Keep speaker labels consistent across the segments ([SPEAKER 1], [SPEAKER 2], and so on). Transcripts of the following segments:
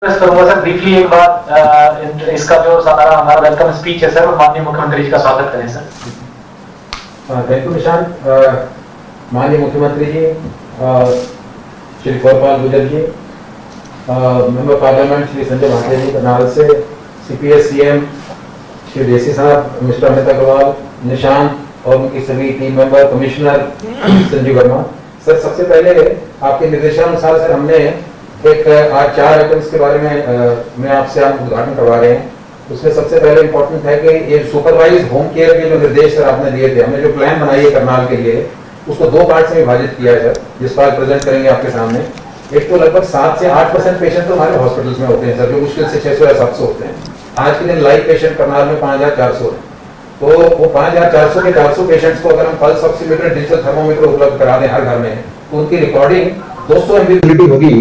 [SPEAKER 1] करूंगा sir briefly एक बात इसका जो हमारा वेलकम स्पीच है सर, माननीय मुख्यमंत्री जी का स्वागत करें सर।
[SPEAKER 2] Thank you Nishant. माननीय मुख्यमंत्री जी, श्री गौरपाल गुजर जी, मेंबर पार्लियामेंट श्री संजय भाटिया जी करनाल से, सीपीएस सीएम श्री देसी साहब, मिस्टर अमित अग्रवाल, निशांत और उनकी सभी team member, commissioner Sanjeev Verma. Sir सबसे पहले आपके निर्देशानुसार सर हमने एक आज 4 आइटम्स के बारे में मैं आपसे आप उद्घाटन करवा रहे हैं। उसमें सबसे पहले इंपॉर्टेंट है कि ये सुपरवाइज होम केयर के जो निर्देश सर आपने दिए थे, हमने जो प्लान बनाई है करनाल के लिए उसको 2 पार्ट में विभाजित किया है सर, जिसको आज प्रेजेंट करेंगे आपके सामने। एक तो लगभग 7 से 8% पेशेंट तो हमारे हॉस्पिटल्स में होते हैं सर, जो मुश्किल से 600 या 700 होते हैं। आज के दिन लाइव पेशेंट करनाल में 5400 है। तो वो 5400 के 400 पेशेंट्स को अगर हम पल्स ऑक्सीमीटर, डिजिटल थर्मोमीटर उपलब्ध करा दें हर घर में, तो उनकी रिकॉर्डिंग 200 MB होगी।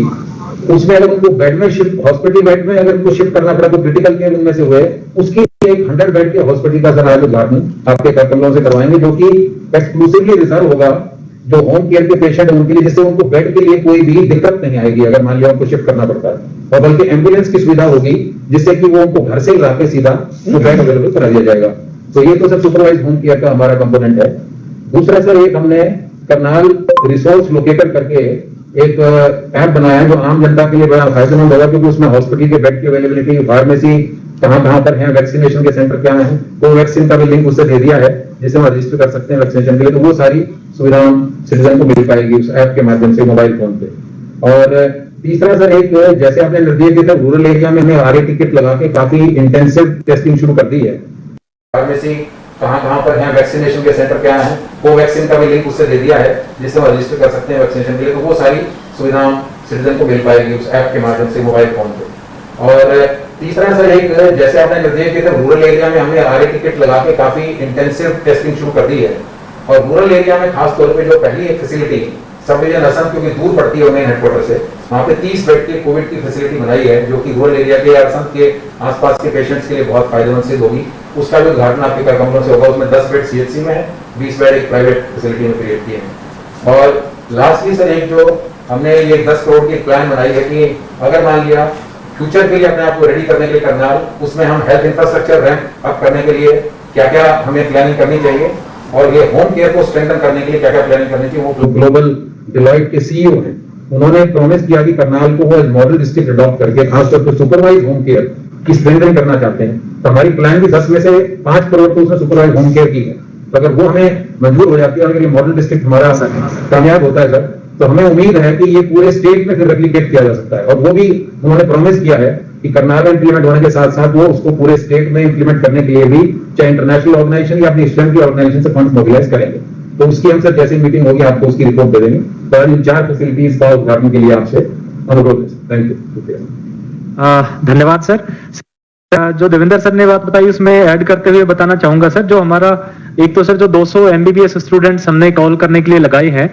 [SPEAKER 2] उसमें अगर उनको बेड में शिफ्ट, हॉस्पिटल बेड में अगर उनको शिफ्ट करना पड़ा तो क्रिटिकल केयर उनमें से हुए, उसकी एक 100 बेड के हॉस्पिटल का सर आज उद्घाटन आपके कमरों से करवाएंगे, जो कि एक्सक्लूसिवली रिजर्व होगा जो होम केयर के पेशेंट उनके लिए, जिससे उनको बेड के लिए कोई भी दिक्कत नहीं आएगी अगर मान लिया उनको शिफ्ट करना पड़ता है। और बल्कि एम्बुलेंस की सुविधा होगी जिससे कि वो उनको घर से लाके सीधा वो बेड अवेलेबल करा दिया जाएगा। तो ये तो सर सुपरवाइज होम केयर का हमारा कंपोनेंट है। दूसरा सर एक हमने करनाल रिसोर्स लोकेटर करके एक ऐप बनाया है जो आम जनता के लिए बड़ा फायदेमंद होगा, क्योंकि उसमें हॉस्पिटल के बेड की अवेलेबिलिटी, फार्मेसी कहां पर है, वैक्सीनेशन के सेंटर क्या है, कोवैक्सीन का भी लिंक उससे दे दिया है जिससे हम रजिस्टर कर सकते हैं वैक्सीनेशन के लिए। तो वो सारी सुविधा सिटीजन को मिल पाएगी उस ऐप के माध्यम से मोबाइल फोन पे। और तीसरा सर एक जैसे आपने निर्देश दिया था, रूरल एरिया में हमने RA टिकट लगा के काफी इंटेंसिव टेस्टिंग शुरू कर दी है। फार्मेसी कहां पर है, वैक्सीनेशन के सेंटर क्या है, कोवैक्सीन का भी लिंक उससे दे दिया है जिससे हम रजिस्टर कर सकते हैं वैक्सीनेशन के लिए। तो वो सारी सुविधा सिटीजन को मिल पाएगी उस ऐप के माध्यम से मोबाइल फोन पे। और तीसरा सर एक जैसे आपने निर्देश दिया था, रूरल एरिया में हमने RA टिकट लगा के काफी इंटेंसिव टेस्टिंग शुरू कर दी है। और रूरल एरिया में खास तौर पे जो पहली एक फैसिलिटी सब डिवीजन असम, क्योंकि दूर पड़ती है मेन हेडक्वार्टर से, वहाँ पे 30 बेड की कोविड की फैसिलिटी बनाई है जो कि रूरल एरिया के असम के आसपास के पेशेंट्स के लिए बहुत फायदेमंद सिद्ध होगी। उसका भी उद्घाटन आपके कार्यक्रमों से होगा। उसमें 10 बेड CHC में है, 20 बेड एक प्राइवेट फैसिलिटी में क्रिएट किए हैं। और लास्टली सर एक जो हमने ये 10 करोड़ की प्लान बनाई है कि अगर मान लिया फ्यूचर के लिए अपने आप को रेडी करने के लिए करनाल, उसमें हम हेल्थ इंफ्रास्ट्रक्चर रैंप अप करने के लिए क्या क्या हमें प्लानिंग करनी चाहिए, और ये होम केयर को स्ट्रेंथन करने के लिए क्या क्या प्लानिंग करनी चाहिए। वो ग्लोबल डिलॉयट के CEO हैं, उन्होंने प्रॉमिस किया कि करनाल को वो मॉडल डिस्ट्रिक्ट अडॉप्ट करके खासतौर पर सुपरवाइज होम केयर की स्ट्रेंथन करना चाहते हैं। तो हमारी प्लान की 10 में से 5 करोड़ तो उसने सुपरवाइज होम केयर की है। तो अगर वो हमें मंजूर हो जाती है, अगर ये मॉडल डिस्ट्रिक्ट हमारा कामयाब होता है सर, तो हमें उम्मीद है कि ये पूरे स्टेट में फिर रेप्लिकेट किया जा सकता है। और वो भी उन्होंने प्रॉमिस किया है कि करनाल में इंप्लीमेंट होने के साथ साथ वो उसको पूरे स्टेट में इंप्लीमेंट करने के लिए भी चाहे इंटरनेशनल ऑर्गेनाइजेशन या अपनी स्वयं की ऑर्गेनाइजेशन से फंड मोबिलाइज करेंगे। तो उसकी हम सर जैसी मीटिंग होगी आपको उसकी रिपोर्ट दे देंगे। तो इन 4 फैसिलिटीज का उद्घाटन के लिए आपसे अनुरोध है। Thank you.
[SPEAKER 3] धन्यवाद सर। जो देवेंद्र सर ने बात बताई उसमें ऐड करते हुए बताना चाहूंगा सर, जो हमारा एक तो सर जो 200 MBBS स्टूडेंट्स हमने कॉल करने के लिए लगाए हैं,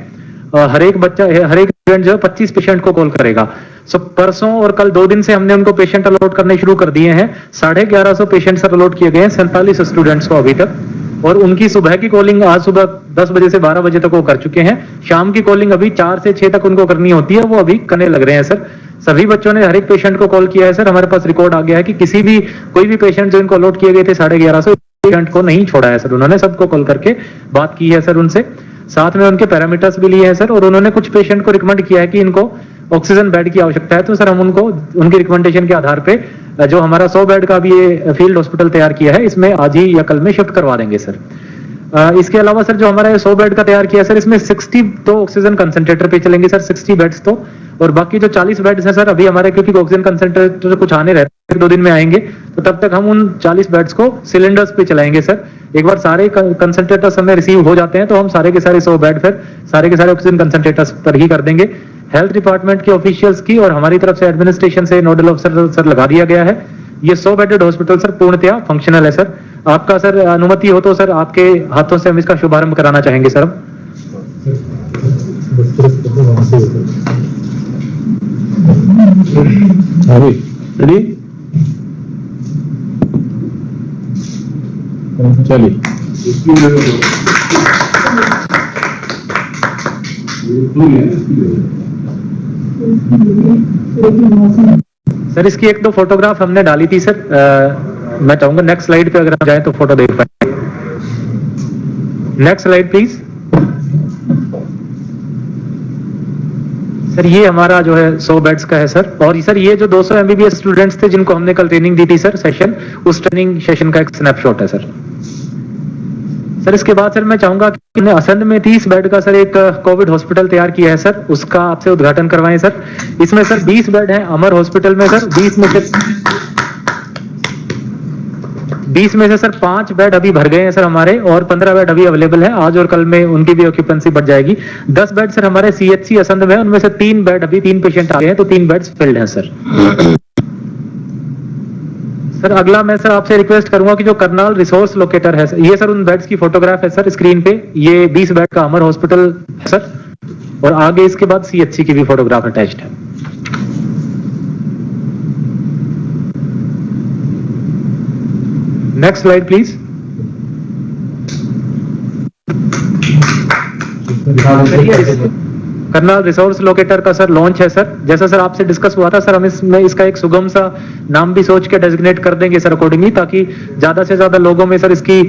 [SPEAKER 3] हर एक स्टूडेंट जो 25 पेशेंट को कॉल करेगा। सो परसों और कल 2 दिन से हमने उनको पेशेंट अलॉट करने शुरू कर दिए हैं। 1150 पेशेंट सर अलॉट किए गए हैं 47 स्टूडेंट्स को अभी तक। और उनकी सुबह की कॉलिंग आज सुबह 10 बजे से 12 बजे तक वो कर चुके हैं। शाम की कॉलिंग अभी 4 से 6 तक उनको करनी होती है, वो अभी करने लग रहे हैं सर। सभी बच्चों ने हर एक पेशेंट को कॉल किया है सर। हमारे पास रिकॉर्ड आ गया है कि कोई भी पेशेंट जो इनको अलॉट किए गए थे 1150 पेशेंट को नहीं छोड़ा है सर। उन्होंने सबको कॉल करके बात की है सर उनसे, साथ में उनके पैरामीटर्स भी लिए हैं सर। और उन्होंने कुछ पेशेंट को रिकमेंड किया है कि इनको ऑक्सीजन बेड की आवश्यकता है, तो सर हम उनको उनकी रिकमेंडेशन के आधार पे जो हमारा 100 बेड का भी ये फील्ड हॉस्पिटल तैयार किया है, इसमें आज ही या कल में शिफ्ट करवा देंगे सर। इसके अलावा सर जो हमारा 100 बेड का तैयार किया सर, इसमें 60 तो ऑक्सीजन कंसंट्रेटर पे चलेंगे सर, 60 बेड्स तो। और बाकी जो 40 बेड्स हैं सर अभी हमारे, क्योंकि ऑक्सीजन कंसंट्रेटर कुछ आने रहते हैं 2 दिन में आएंगे, तो तब तक हम उन 40 बेड्स को सिलेंडर्स पे चलाएंगे सर। एक बार सारे कंसंट्रेटर्स हमें रिसीव हो जाते हैं तो हम सारे के सारे 100 बेड फिर सारे के सारे ऑक्सीजन कंसंट्रेटर्स पर ही कर देंगे। हेल्थ डिपार्टमेंट के ऑफिशियल्स की और हमारी तरफ से एडमिनिस्ट्रेशन से नोडल ऑफिसर सर लगा दिया गया है। ये 100 बेडेड हॉस्पिटल सर पूर्णतया फंक्शनल है सर। आपका सर अनुमति हो तो सर आपके हाथों से हम इसका शुभारंभ कराना चाहेंगे सर।
[SPEAKER 2] रेडी चलिए।
[SPEAKER 3] सर इसकी एक दो फोटोग्राफ हमने डाली थी सर, मैं चाहूंगा नेक्स्ट स्लाइड पे अगर हम जाए तो फोटो देख पाएंगे। Next slide please. सर ये हमारा जो है 100 बेड्स का है सर, और सर ये जो 200 एमबीबीएस स्टूडेंट्स थे जिनको हमने कल ट्रेनिंग दी थी सर सेशन, उस ट्रेनिंग सेशन का एक स्नैपशॉट है सर। सर इसके बाद सर मैं चाहूंगा कि हमने असंध में 30 बेड का सर एक कोविड हॉस्पिटल तैयार किया है सर, उसका आपसे उद्घाटन करवाएं सर। इसमें सर 20 बेड हैं अमर हॉस्पिटल में सर, 20 में से सर 5 बेड अभी भर गए हैं सर हमारे, और 15 बेड अभी अवेलेबल है। आज और कल में उनकी भी ऑक्यूपेंसी बढ़ जाएगी। 10 बेड सर हमारे सीएचसी असंध में, उनमें से 3 बेड अभी 3 पेशेंट आ गए हैं, तो 3 बेड्स फिल्ड हैं सर। सर अगला मैं सर आपसे रिक्वेस्ट करूंगा कि जो करनाल रिसोर्स लोकेटर है सर, ये सर उन बेड्स की फोटोग्राफ है सर स्क्रीन पे। ये 20 बेड का अमर हॉस्पिटल है सर, और आगे इसके बाद सीएचसी की भी फोटोग्राफ अटैच्ड है। Next slide please. Karnal resource locator का सर लॉन्च है सर, जैसा सर आपसे डिस्कस हुआ था सर, हम इसमें इसका एक सुगम सा नाम भी सोच के डेजिग्नेट कर देंगे सर अकॉर्डिंगली, ताकि ज्यादा से ज्यादा लोगों में सर इसकी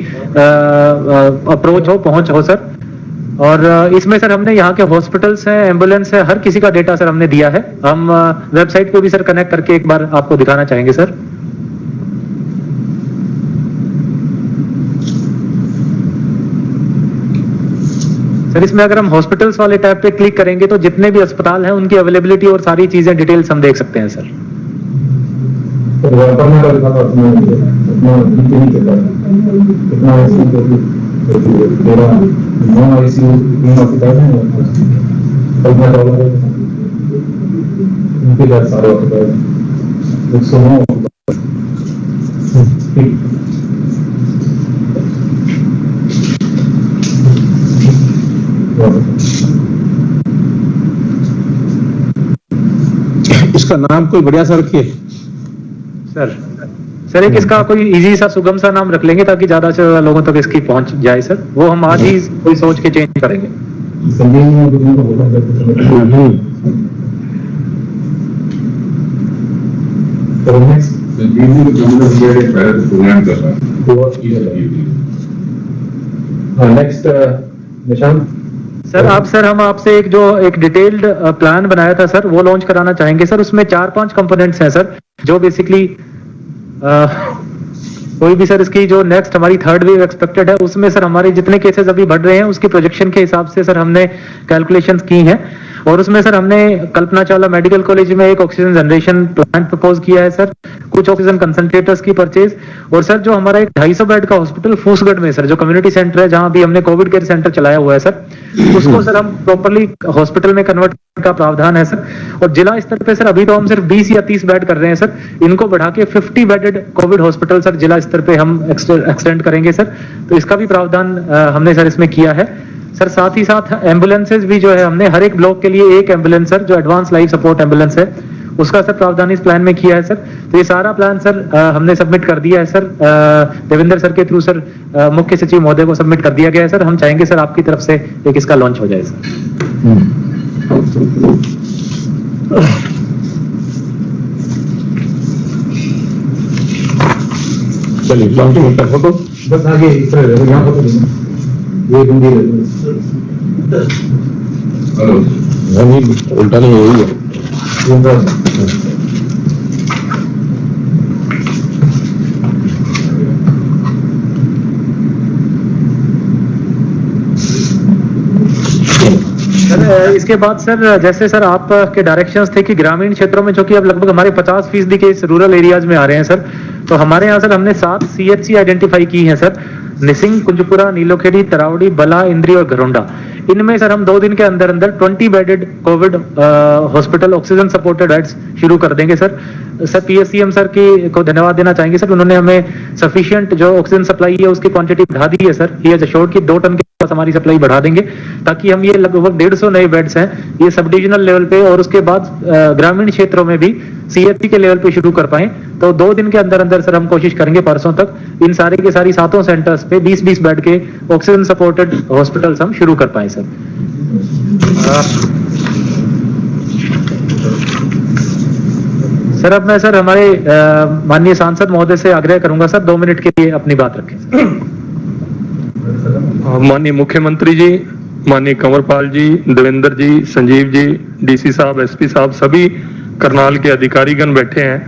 [SPEAKER 3] अप्रोच हो, पहुंच हो सर। और इसमें सर हमने यहाँ के हॉस्पिटल्स हैं, एम्बुलेंस है, हर किसी का डेटा सर हमने दिया है। हम वेबसाइट पे भी सर कनेक्ट करके एक बार आपको दिखाना चाहेंगे सर। सर इसमें अगर हम हॉस्पिटल्स वाले टैब पे क्लिक करेंगे तो जितने भी अस्पताल हैं उनकी अवेलेबिलिटी और सारी चीजें डिटेल्स हम देख सकते हैं सर।
[SPEAKER 4] इसका नाम कोई बढ़िया सा रखिए
[SPEAKER 3] सर एक इसका कोई इजी सा सुगम सा नाम रख लेंगे ताकि ज्यादा से ज्यादा लोगों तक इसकी पहुंच जाए सर। वो हम आज ही कोई सोच के चेंज करेंगे।
[SPEAKER 2] नेक्स्ट निशांत
[SPEAKER 3] सर हम आपसे एक डिटेल्ड प्लान बनाया था सर, वो लॉन्च कराना चाहेंगे सर। उसमें 4-5 कंपोनेंट्स हैं सर, जो बेसिकली कोई भी सर इसकी जो नेक्स्ट हमारी 3rd वेव एक्सपेक्टेड है, उसमें सर हमारे जितने केसेस अभी बढ़ रहे हैं उसकी प्रोजेक्शन के हिसाब से सर हमने कैलकुलेशंस की हैं। और उसमें सर हमने कल्पना चावला मेडिकल कॉलेज में एक ऑक्सीजन जनरेशन प्लांट प्रपोज किया है सर, कुछ ऑक्सीजन कंसंट्रेटर्स की परचेज, और सर जो हमारा एक 250 बेड का हॉस्पिटल फूसगढ़ में सर, जो कम्युनिटी सेंटर है जहां भी हमने कोविड केयर सेंटर चलाया हुआ है सर, उसको सर हम प्रॉपर्ली हॉस्पिटल में कन्वर्ट का प्रावधान है सर। और जिला स्तर पे सर अभी तो हम सिर्फ 20 या 30 बेड कर रहे हैं सर, इनको बढ़ा के 50 बेडेड कोविड हॉस्पिटल सर जिला स्तर पे हम एक्सटेंड करेंगे सर। तो इसका भी प्रावधान हमने सर इसमें किया है सर। साथ ही साथ एम्बुलेंसेज भी जो है हमने हर एक ब्लॉक के लिए एक एम्बुलेंस सर, जो एडवांस लाइफ सपोर्ट एम्बुलेंस है, उसका सर प्रावधान इस प्लान में किया है सर। तो ये सारा प्लान सर हमने सबमिट कर दिया है सर, देवेंद्र सर के थ्रू सर मुख्य सचिव महोदय को सबमिट कर दिया गया है सर। हम चाहेंगे सर आपकी तरफ से एक इसका लॉन्च हो जाए सर।
[SPEAKER 4] चलिए फोटो
[SPEAKER 2] बस आगे यहाँ फोटो ये हिंदी
[SPEAKER 4] उल्टा नहीं यही है।
[SPEAKER 3] इसके बाद सर जैसे सर आपके डायरेक्शंस थे कि ग्रामीण क्षेत्रों में, जो कि अब लगभग हमारे 50% के इस रूरल एरियाज में आ रहे हैं सर, तो हमारे यहाँ सर हमने 7 सीएचसी आइडेंटिफाई की हैं सर, निसिंग, कुंजपुरा, नीलोखेड़ी, तरावड़ी, बला, इंद्री और घरोंडा। इनमें सर हम 2 दिन के अंदर अंदर 20 bedded Covid hospital oxygen supported beds शुरू कर देंगे सर। सर पीएससीएम सर को धन्यवाद देना चाहेंगे सर, उन्होंने हमें सफिशिएंट जो ऑक्सीजन सप्लाई है उसकी क्वांटिटी बढ़ा दी है सर। ही हैज अश्योर्ड कि 2 टन के पास हमारी सप्लाई बढ़ा देंगे, ताकि हम ये लगभग 150 नए बेड्स हैं ये सब डिविजनल लेवल पे और उसके बाद ग्रामीण क्षेत्रों में भी सीएचसी के लेवल पे शुरू कर पाए। तो 2 दिन के अंदर अंदर सर हम कोशिश करेंगे परसों तक इन सारे के सारी 7 सेंटर्स पे 20-20 बेड के ऑक्सीजन सपोर्टेड हॉस्पिटल्स हम शुरू कर पाए सर। सर अब मैं सर हमारे माननीय सांसद महोदय से आग्रह करूंगा सर 2 मिनट के लिए अपनी बात रखें।
[SPEAKER 5] माननीय मुख्यमंत्री जी, माननीय कंवरपाल जी, देवेंद्र जी, संजीव जी, डीसी साहब, एसपी साहब, सभी करनाल के अधिकारीगण बैठे हैं।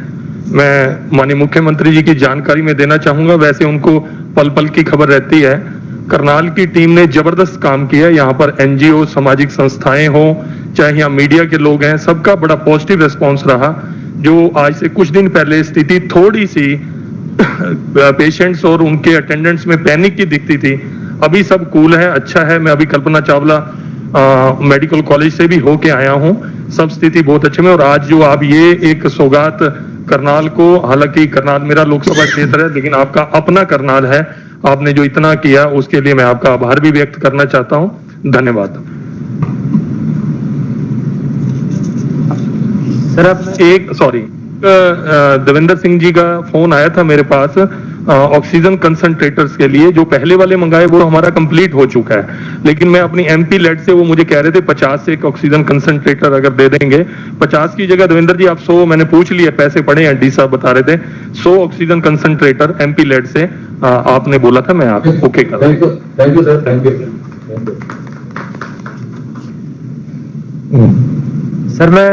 [SPEAKER 5] मैं माननीय मुख्यमंत्री जी की जानकारी में देना चाहूंगा, वैसे उनको पल पल की खबर रहती है। करनाल की टीम ने जबरदस्त काम किया। यहाँ पर एनजीओ, सामाजिक संस्थाएं हो, चाहे यहाँ मीडिया के लोग हैं, सबका बड़ा पॉजिटिव रिस्पॉन्स रहा। जो आज से कुछ दिन पहले स्थिति थोड़ी सी पेशेंट्स और उनके अटेंडेंट्स में पैनिक की दिखती थी, अभी सब कूल है, अच्छा है। मैं अभी कल्पना चावला मेडिकल कॉलेज से भी होके आया हूँ, सब स्थिति बहुत अच्छे में। और आज जो आप ये एक सौगात करनाल को, हालांकि करनाल मेरा लोकसभा क्षेत्र है, लेकिन आपका अपना करनाल है, आपने जो इतना किया उसके लिए मैं आपका आभार भी व्यक्त करना चाहता हूँ। धन्यवाद।
[SPEAKER 3] सर अब
[SPEAKER 5] देवेंद्र सिंह जी का फोन आया था मेरे पास ऑक्सीजन कंसंट्रेटर्स के लिए। जो पहले वाले मंगाए वो हमारा कंप्लीट हो चुका है, लेकिन मैं अपनी एमपी लेड से, वो मुझे कह रहे थे 50 से एक ऑक्सीजन कंसंट्रेटर अगर दे देंगे, 50 की जगह देवेंद्र जी आप 100, मैंने पूछ लिया, पैसे पड़े हैं, डी साहब बता रहे थे 100 ऑक्सीजन कंसंट्रेटर एमपी लेड से आपने बोला था, मैं आप ओके कर रहा हूं।
[SPEAKER 2] Thank you sir, thank you.
[SPEAKER 3] Sir मैं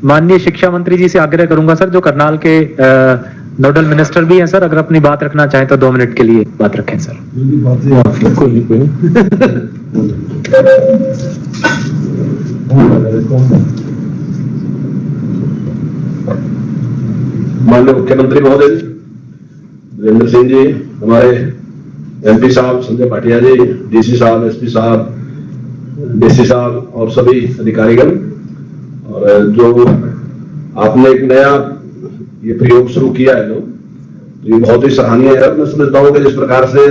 [SPEAKER 3] माननीय शिक्षा मंत्री जी से आग्रह करूंगा सर, जो करनाल के नोडल मिनिस्टर भी हैं सर, अगर अपनी बात रखना चाहें तो 2 मिनट के लिए बात रखें सर।
[SPEAKER 6] माननीय मुख्यमंत्री महोदय जी, देवेंद्र सिंह जी, हमारे एमपी साहब संजय भाटिया जी, डीसी साहब, एसपी साहब, डीसी साहब और सभी अधिकारीगण, और जो आपने एक नया ये प्रयोग शुरू किया है लोग, ये बहुत ही सराहनीय है। मैं समझता हूँ कि जिस प्रकार से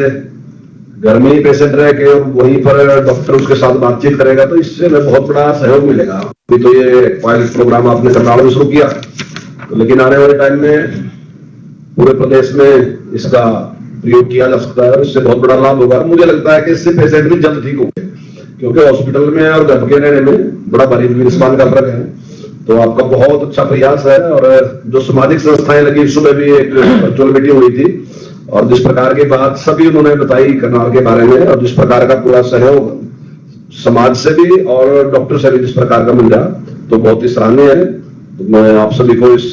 [SPEAKER 6] घर में ही पेशेंट रह के और वहीं पर डॉक्टर उसके साथ बातचीत करेगा, तो इससे हमें बहुत बड़ा सहयोग मिलेगा। अभी तो ये पायलट प्रोग्राम आपने करनाल में शुरू किया, तो लेकिन आने वाले टाइम में पूरे प्रदेश में इसका प्रयोग किया जा सकता है और इससे बहुत बड़ा लाभ होगा। मुझे लगता है कि इससे पेशेंट भी जल्द ठीक होंगे, क्योंकि हॉस्पिटल में और घर के रहने में बड़ा भारी रिस्पांस का फर्क है। तो आपका बहुत अच्छा प्रयास है। और जो सामाजिक संस्थाएं लगी, सुबह भी एक वर्चुअल मीटिंग हुई थी और जिस प्रकार की बात सभी उन्होंने बताई करनाल के बारे में, और जिस प्रकार का पूरा सहयोग समाज से भी और डॉक्टर से भी जिस प्रकार का मिल रहा, तो बहुत ही सराहनीय है। तो मैं आप सभी को इस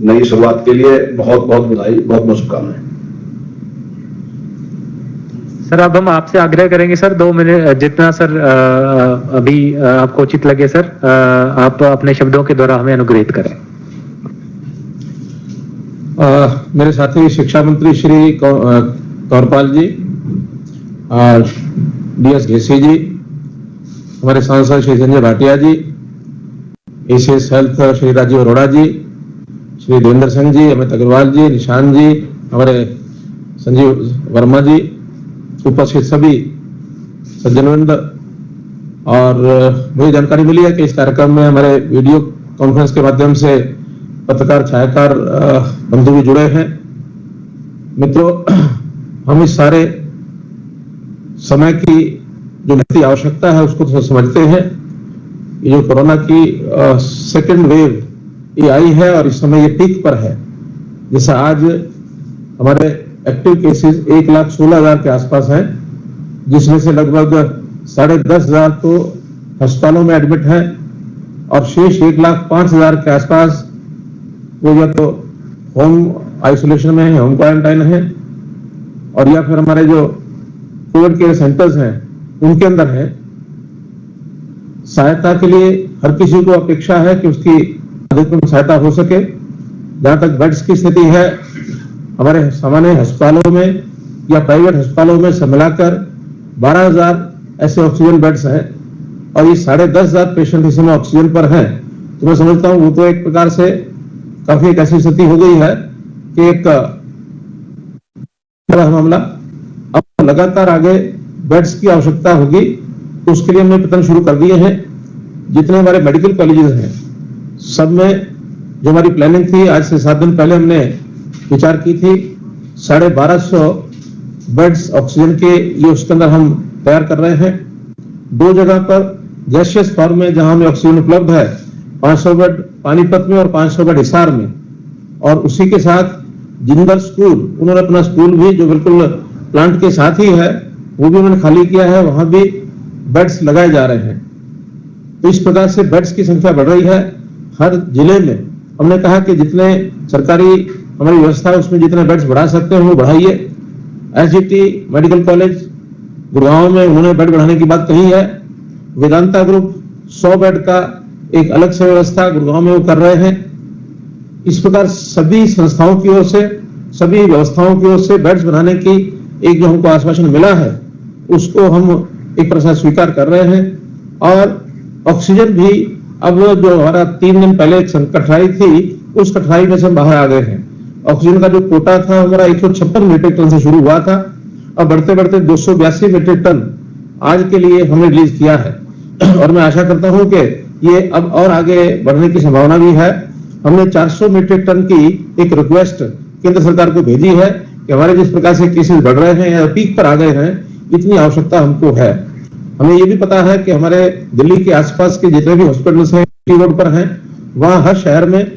[SPEAKER 6] नई शुरुआत के लिए बहुत बहुत बधाई, बहुत बहुत शुभकामनाएं।
[SPEAKER 3] सर अब हम आपसे आग्रह करेंगे सर 2 मिनट जितना सर अभी आपको उचित लगे सर, आप अपने शब्दों के द्वारा हमें अनुग्रहित करें।
[SPEAKER 4] मेरे साथी शिक्षा मंत्री श्री कंवरपाल जी, डीएस घेसी जी, हमारे सांसद श्री संजय भाटिया जी, एसीएस हेल्थ श्री राजीव अरोड़ा जी, श्री देवेंद्र सिंह जी, अमित अग्रवाल जी, निशान जी, हमारे संजीव वर्मा जी, उपस्थित सभी सज्जनवृंद। और मुझे जानकारी मिली है कि इस कार्यक्रम में हमारे वीडियो कॉन्फ्रेंस के माध्यम से पत्रकार, छायाकार बंधु भी जुड़े हैं। मित्रों, हम इस सारे समय की जो नित्य आवश्यकता है उसको तो समझते हैं। ये जो कोरोना की सेकेंड वेव ये आई है और इस समय ये पीक पर है। जैसे आज हमारे एक्टिव केसेस 1,16,000 के आसपास हैं, जिसमें से लगभग 10,500 तो अस्पतालों में एडमिट हैं और शेष 1,05,000 के आसपास वो या तो होम आइसोलेशन में है, होम क्वारंटाइन है, और या फिर हमारे जो कोविड केयर सेंटर्स हैं उनके अंदर है। सहायता के लिए हर किसी को अपेक्षा है कि उसकी अधिकतम सहायता हो सके। जहां तक बेड्स की स्थिति है, हमारे सामान्य अस्पतालों में या प्राइवेट अस्पतालों में सब मिलाकर 12,000 ऐसे ऑक्सीजन बेड्स हैं और ये 10,500 पेशेंट इस समय ऑक्सीजन पर हैं। तो मैं समझता हूं वो तो एक प्रकार से काफी एक ऐसी स्थिति हो गई है कि एक मामला। अब लगातार आगे बेड्स की आवश्यकता होगी, उसके लिए हमने प्रयत्न शुरू कर दिए हैं। जितने हमारे मेडिकल कॉलेजेस हैं सब में जो हमारी प्लानिंग थी, आज से 7 दिन पहले हमने विचार की थी, 1250 बेड्स ऑक्सीजन के लिए उसके अंदर हम तैयार कर रहे हैं। 2 जगह पर गैसियस फॉर्म में जहां हमें ऑक्सीजन उपलब्ध है 500 बेड पानीपत में और 500 बेड हिसार में, और उसी के साथ जिंदल स्कूल, उन्होंने अपना स्कूल भी जो बिल्कुल प्लांट के साथ ही है वो भी उन्होंने खाली किया है, वहां भी बेड्स लगाए जा रहे हैं। तो इस प्रकार से बेड्स की संख्या बढ़ रही है हर जिले में। हमने कहा कि जितने सरकारी हमारी व्यवस्था है उसमें जितने बेड्स बढ़ा सकते हैं वो बढ़ाइए। एसजीटी मेडिकल कॉलेज गुड़गांव में उन्होंने बेड बढ़ाने की बात कही है। वेदांता ग्रुप 100 बेड का एक अलग से व्यवस्था गुड़गांव में वो कर रहे हैं। इस प्रकार सभी संस्थाओं की ओर से, सभी व्यवस्थाओं की ओर से बेड्स बनाने की एक जो हमको आश्वासन मिला है उसको हम एक प्रकार से स्वीकार कर रहे हैं। और ऑक्सीजन भी अब जो हमारा 3 दिन पहले एक कठिनाई थी, उस कठिनाई में से हम बाहर आ गए हैं। ऑक्सीजन का जो कोटा था हमारा 156 मीट्रिक टन से शुरू हुआ था, अब बढ़ते बढ़ते 282 मीट्रिक टन आज के लिए हमने रिलीज किया है। और मैं आशा करता हूं कि ये अब और आगे बढ़ने की संभावना भी है। हमने 400 मीट्रिक टन की एक रिक्वेस्ट केंद्र सरकार को भेजी है कि हमारे जिस प्रकार से केसेस बढ़ रहे हैं या पीक पर आ गए हैं, इतनी आवश्यकता हमको है। हमें ये भी पता है कि हमारे दिल्ली के आसपास के जितने भी हॉस्पिटल्स हैं, रोड पर हैं, वहां हर शहर में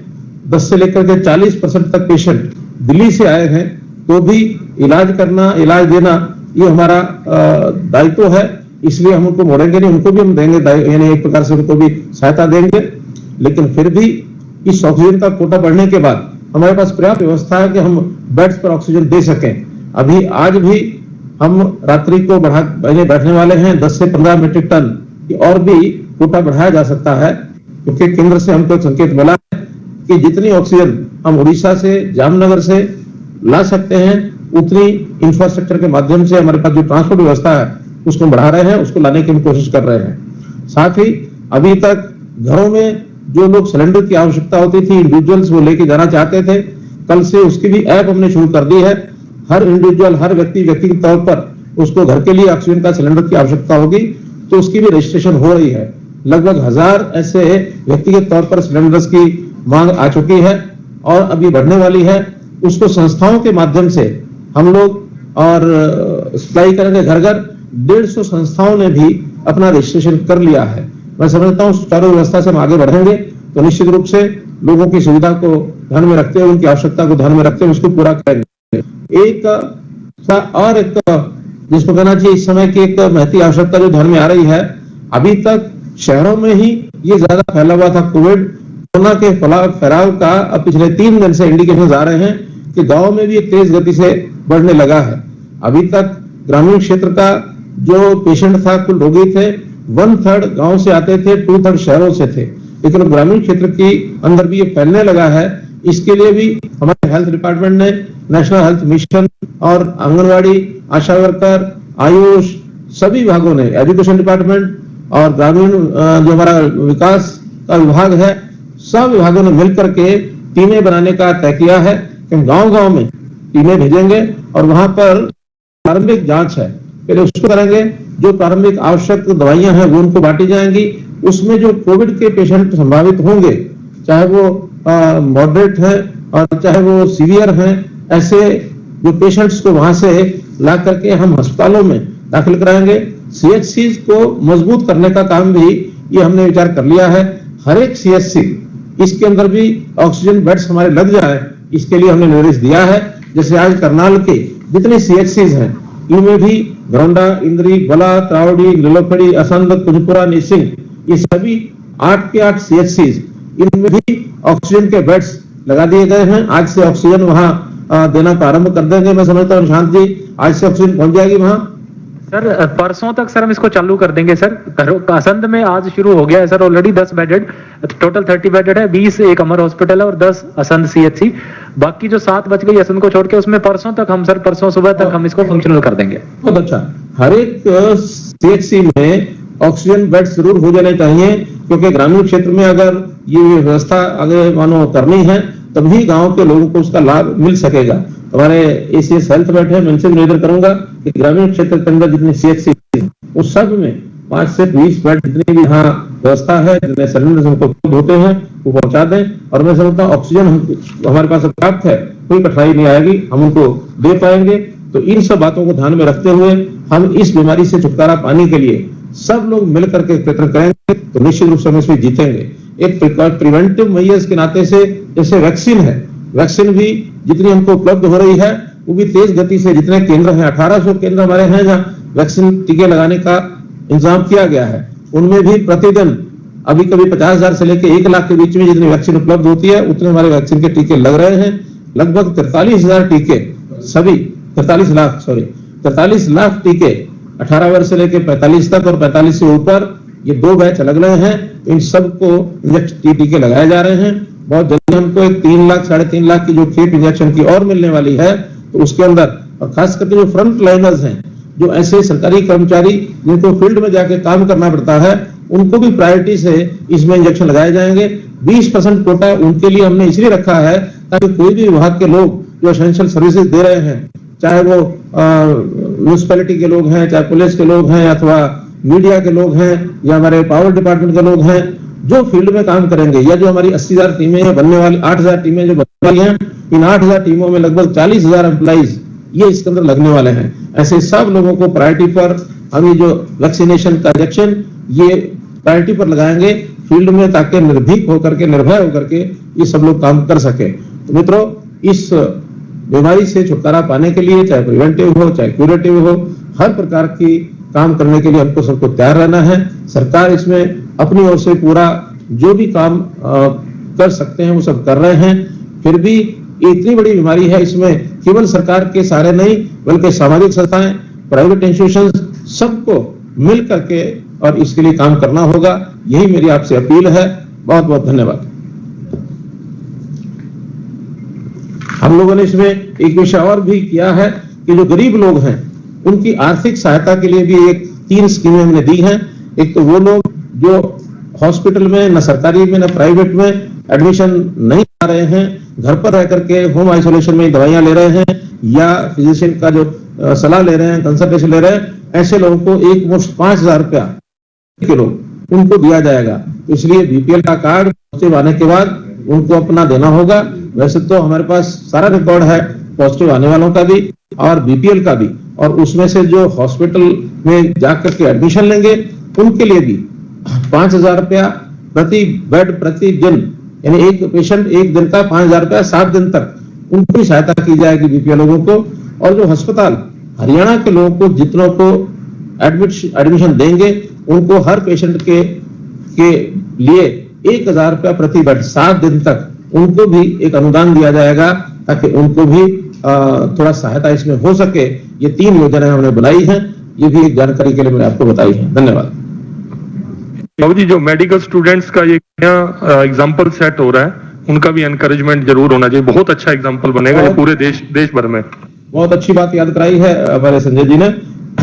[SPEAKER 4] 10 से लेकर के 40% तक पेशेंट दिल्ली से आए हैं, तो भी इलाज करना, इलाज देना ये हमारा दायित्व है। इसलिए हम उनको मोड़ेंगे नहीं, उनको भी हम देंगे, यानी एक प्रकार से उनको भी सहायता देंगे। लेकिन फिर भी इस ऑक्सीजन का कोटा बढ़ने के बाद हमारे पास पर्याप्त व्यवस्था है कि हम बेड्स पर ऑक्सीजन दे सकें। अभी आज भी हम रात्रि को बैठने वाले हैं 10 से 15 मीट्रिक टन की, और भी कोटा बढ़ाया जा सकता है, क्योंकि केंद्र से हमको संकेत मिला है कि जितनी ऑक्सीजन हम उड़ीसा से, जामनगर से ला सकते हैं, उतनी इंफ्रास्ट्रक्चर के माध्यम से हमारे पास जो ट्रांसपोर्ट व्यवस्था है उसको बढ़ा रहे हैं, उसको लाने की हम कोशिश कर रहे हैं। साथ ही अभी तक घरों में जो लोग सिलेंडर की आवश्यकता होती थी, इंडिविजुअल्स वो लेके जाना चाहते थे, कल से उसकी भी ऐप हमने शुरू कर दी है। हर इंडिविजुअल, हर व्यक्ति के तौर पर उसको घर के लिए ऑक्सीजन का सिलेंडर की आवश्यकता होगी तो उसकी भी रजिस्ट्रेशन हो रही है। लगभग 1000 ऐसे व्यक्तिगत तौर पर सिलेंडर्स की मांग आ चुकी है और अभी बढ़ने वाली है। उसको संस्थाओं के माध्यम से हम लोग और सप्लाई करेंगे घर घर। 150 संस्थाओं ने भी अपना रजिस्ट्रेशन कर लिया है। मैं समझता हूं सुचारू व्यवस्था से हम आगे बढ़ेंगे तो निश्चित रूप से लोगों की सुविधा को ध्यान में रखते हुए, उनकी आवश्यकता को ध्यान में रखते हुए उसको पूरा करेंगे। एक और एक जिसको कहना चाहिए इस समय की एक महती आवश्यकता जो ध्यान में आ रही है, अभी तक शहरों में ही ये ज्यादा फैला हुआ था कोविड, कोरोना के फैलाव का अब पिछले 3 दिन से इंडिकेशन आ रहे हैं कि गांव में भी एक तेज गति से बढ़ने लगा है। अभी तक ग्रामीण क्षेत्र का जो पेशेंट था, कुल रोगी थे 1/3 गांव से आते थे, 2/3 शहरों से थे, लेकिन ग्रामीण क्षेत्र की अंदर भी ये फैलने लगा है। इसके लिए भी हमारे हेल्थ डिपार्टमेंट ने नेशनल हेल्थ मिशन और आंगनवाड़ी, आशा वर्कर, आयुष, सभी विभागों ने, एजुकेशन डिपार्टमेंट और ग्रामीण जो हमारा विकास का विभाग है, सब विभागों ने मिलकर के टीमें बनाने का तय किया है कि हम गांव-गांव में टीमें भेजेंगे और वहां पर प्रारंभिक जांच है, पहले उसको करेंगे। जो प्रारंभिक आवश्यक दवाइयां हैं वो उनको बांटी जाएंगी। उसमें जो कोविड के पेशेंट संभावित होंगे, चाहे वो मॉडरेट हैं और चाहे वो सीवियर हैं, ऐसे जो पेशेंट्स को वहां से ला करके हम अस्पतालों में दाखिल कराएंगे। सीएचसी को मजबूत करने का काम भी ये हमने विचार कर लिया है। हर एक सीएचसी इसके अंदर भी ऑक्सीजन बेड्स हमारे लग जाए, इसके लिए हमने निर्देश दिया है। जैसे आज करनाल के जितने सीएचसीज हैं इनमें भी घरौंडा, इंद्री, बला, त्रावड़ी, लीलोखड़ी, असंध, कुंजपुरा, निसिंग, ये सभी 8 के 8 सीएचसीज, इनमें भी ऑक्सीजन के बेड्स लगा दिए गए हैं। आज से ऑक्सीजन वहां देना प्रारंभ कर देंगे। मैं समझता हूँ शांत जी, आज से ऑक्सीजन पहुंच जाएगी वहां।
[SPEAKER 3] सर परसों तक सर हम इसको चालू कर देंगे सर। असंध में आज शुरू हो गया है sir, already 10 bedded, total 30 bedded है, 20 एक अमर हॉस्पिटल है और 10 असंध सीएचसी। बाकी जो 7 बच गई असंध को छोड़ के, उसमें परसों तक हम सर, परसों सुबह तक हम इसको फंक्शनल कर देंगे।
[SPEAKER 4] बहुत अच्छा। हर एक सीएचसी में ऑक्सीजन बेड जरूर हो जाने चाहिए, क्योंकि ग्रामीण क्षेत्र में अगर ये व्यवस्था आगे मानो करनी है तभी गांव के लोगों को उसका लाभ मिल सकेगा। हमारे एसीएस हेल्थ बैठे, मैं इनसे निवेदन करूंगा कि ग्रामीण क्षेत्र के अंदर जितने सीएचसी उस सब में 5 से 20 बेड जितनी भी यहाँ व्यवस्था है, जितने सिलेंडर उपलब्ध होते हैं वो पहुंचा दें। और मैं समझता हूँ ऑक्सीजन हमारे पास प्राप्त है, कोई कठिनाई नहीं आएगी, हम उनको दे पाएंगे। तो इन सब बातों को ध्यान में रखते हुए हम इस बीमारी से छुटकारा पाने के लिए सब लोग मिलकर के प्रयत्न करेंगे तो निश्चित रूप से हम इसमें जीतेंगे। एक प्रिवेंटिव मेजर्स के नाते से, जैसे वैक्सीन है, वैक्सीन भी जितनी हमको उपलब्ध हो रही है वो भी तेज गति से, जितने केंद्र हैं 1800 केंद्र हमारे हैं जहाँ वैक्सीन टीके लगाने का इंतजाम किया गया है, उनमें भी प्रतिदिन अभी कभी 50,000 से लेकर 1 लाख के बीच में जितनी वैक्सीन उपलब्ध होती है उतने हमारे वैक्सीन के टीके लग रहे हैं। लगभग 43,000 टीके, सभी 43 लाख टीके 18 वर्ष से लेकर 45 तक और 45 से ऊपर, ये 2 बैच अलग रहे हैं। इन सबको टीके लगाए जा रहे हैं। बहुत जल्दी हमको एक 3 लाख 3.5 लाख की जो खेप इंजेक्शन की और मिलने वाली है, तो उसके अंदर और खास करके जो फ्रंट लाइनर्स हैं, जो ऐसे सरकारी कर्मचारी जिनको फील्ड में जाके काम करना पड़ता है, उनको भी प्रायोरिटी से इसमें इंजेक्शन लगाए जाएंगे। 20% कोटा उनके लिए हमने इसलिए रखा है ताकि कोई भी विभाग के लोग जो एसेंशियल सर्विसेज दे रहे हैं, चाहे वो म्यूनिसिपैलिटी के लोग हैं, चाहे पुलिस के लोग हैं, अथवा मीडिया के लोग हैं, या हमारे पावर डिपार्टमेंट के लोग हैं, जो फील्ड में काम करेंगे, या जो हमारी 80,000 टीमें बनने वाली, 8,000 टीमें जो बनने वाली हैं, इन 8,000 टीमों में लगभग 40,000 एम्प्लॉइज ये इसके अंदर लगने वाले हैं। ऐसे सब लोगों को प्रायोरिटी पर हम ये जो वैक्सीनेशन का इंजेक्शन ये प्रायोरिटी पर लगाएंगे फील्ड में, ताकि निर्भीक होकर के, निर्भय होकर के ये सब लोग काम कर सके। तो मित्रों, इस बीमारी से छुटकारा पाने के लिए, चाहे प्रिवेंटिव हो चाहे क्यूरेटिव हो, हर प्रकार की काम करने के लिए हमको सबको तैयार रहना है। सरकार इसमें अपनी ओर से पूरा जो भी काम कर सकते हैं वो सब कर रहे हैं। फिर भी ये इतनी बड़ी बीमारी है, इसमें केवल सरकार के सहारे नहीं बल्कि सामाजिक संस्थाएं, प्राइवेट इंस्टीट्यूशंस, सबको मिल करके और इसके लिए काम करना होगा। यही मेरी आपसे अपील है। बहुत बहुत धन्यवाद। हम लोगों ने इसमें एक विषय और भी किया है कि जो गरीब लोग हैं उनकी आर्थिक सहायता के लिए भी एक 3 स्कीमें हमने दी हैं। एक तो वो लोग जो हॉस्पिटल में, न सरकारी में न प्राइवेट में एडमिशन नहीं आ रहे हैं, घर पर रह करके होम आइसोलेशन में दवाइयां ले रहे हैं, या फिजिशियन का जो सलाह ले रहे हैं, कंसल्टेशन ले रहे हैं, ऐसे लोगों को एक मुश्त 5,000 रुपया किलो उनको दिया जाएगा। इसलिए बीपीएल का कार्ड पॉजिटिव आने के बाद उनको अपना देना होगा। वैसे तो हमारे पास सारा रिकॉर्ड है पॉजिटिव आने वालों का भी और बीपीएल का भी, और उसमें से जो हॉस्पिटल में जाकर के एडमिशन लेंगे उनके लिए भी 5,000 रुपया प्रति बेड प्रति दिन, यानी एक पेशेंट एक दिन का 5,000 रुपया 7 दिन तक उनको सहायता की जाएगी बीपीएल लोगों को। और जो अस्पताल हरियाणा के लोगों को जितनों को एडमिशन देंगे उनको हर पेशेंट के लिए 1,000 रुपया प्रति बेड 7 दिन तक उनको भी एक अनुदान दिया जाएगा, ताकि उनको भी थोड़ा सहायता इसमें हो सके। ये 3 योजनाएं हमने बनाई हैं, ये भी एक जानकारी के लिए मैंने आपको बताई है। धन्यवाद।
[SPEAKER 5] बाबू जी, जो मेडिकल स्टूडेंट्स का ये नया एग्जाम्पल सेट हो रहा है, उनका भी एनकरेजमेंट जरूर होना चाहिए। बहुत अच्छा एग्जाम्पल बनेगा ये पूरे देश भर में।
[SPEAKER 4] बहुत अच्छी बात याद कराई है हमारे संजय जी ने।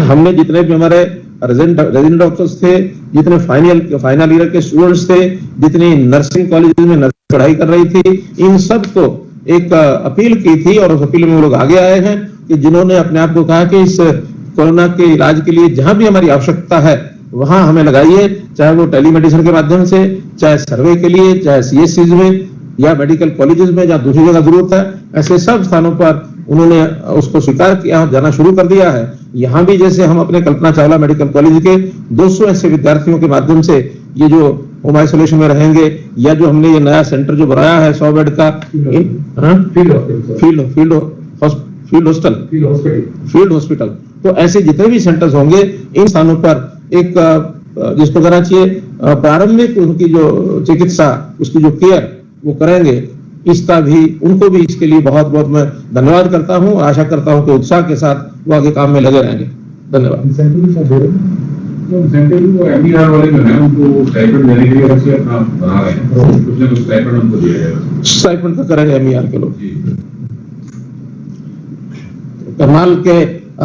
[SPEAKER 4] हमने जितने भी हमारे रेजिडेंट डॉक्टर्स थे, जितने फाइनल ईयर के स्टूडेंट्स थे, जितनी नर्सिंग कॉलेज में नर्सिंग पढ़ाई कर रही थी, इन सबको एक अपील की थी और उस अपील में वो लोग आगे आए हैं कि जिन्होंने अपने आप को कहा कि इस कोरोना के इलाज के लिए जहां भी हमारी आवश्यकता है वहां हमें लगाइए, चाहे वो टेलीमेडिसिन के माध्यम से, चाहे सर्वे के लिए, चाहे सीएचसीज में या मेडिकल कॉलेजेस में जहां दूसरी जगह जरूरत है, ऐसे सब स्थानों पर उन्होंने उसको स्वीकार किया, जाना शुरू कर दिया है। यहाँ भी जैसे हम अपने कल्पना चावला मेडिकल कॉलेज के 200 ऐसे विद्यार्थियों के माध्यम से ये जो होम आइसोलेशन में रहेंगे, या जो हमने ये नया सेंटर जो बनाया है 100 बेड का फील्ड हॉस्पिटल, तो ऐसे जितने भी सेंटर्स होंगे इन स्थानों पर एक जिसको कहना चाहिए प्रारंभिक उनकी जो चिकित्सा, उसकी जो केयर वो करेंगे, इसका भी उनको भी इसके लिए बहुत बहुत मैं धन्यवाद करता हूं। आशा करता हूं कि उत्साह के साथ वो आगे काम में लगे रहेंगे। धन्यवाद।
[SPEAKER 7] एमडीआर वाले जो है उनको स्टाइपेंड देने के लिए वैसे अपना बना रहे हैं, कुछ ना कुछ स्टाइपेंड उनको दिया जाएगा।
[SPEAKER 4] स्टाइपेंड का करेंगे एमईआर के लोग। करनाल के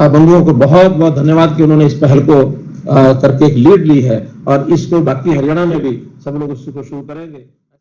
[SPEAKER 4] बंधुओं को बहुत बहुत धन्यवाद कि उन्होंने इस पहल को करके एक लीड ली है, और इसको बाकी हरियाणा में भी सब लोग उसको शुरू करेंगे।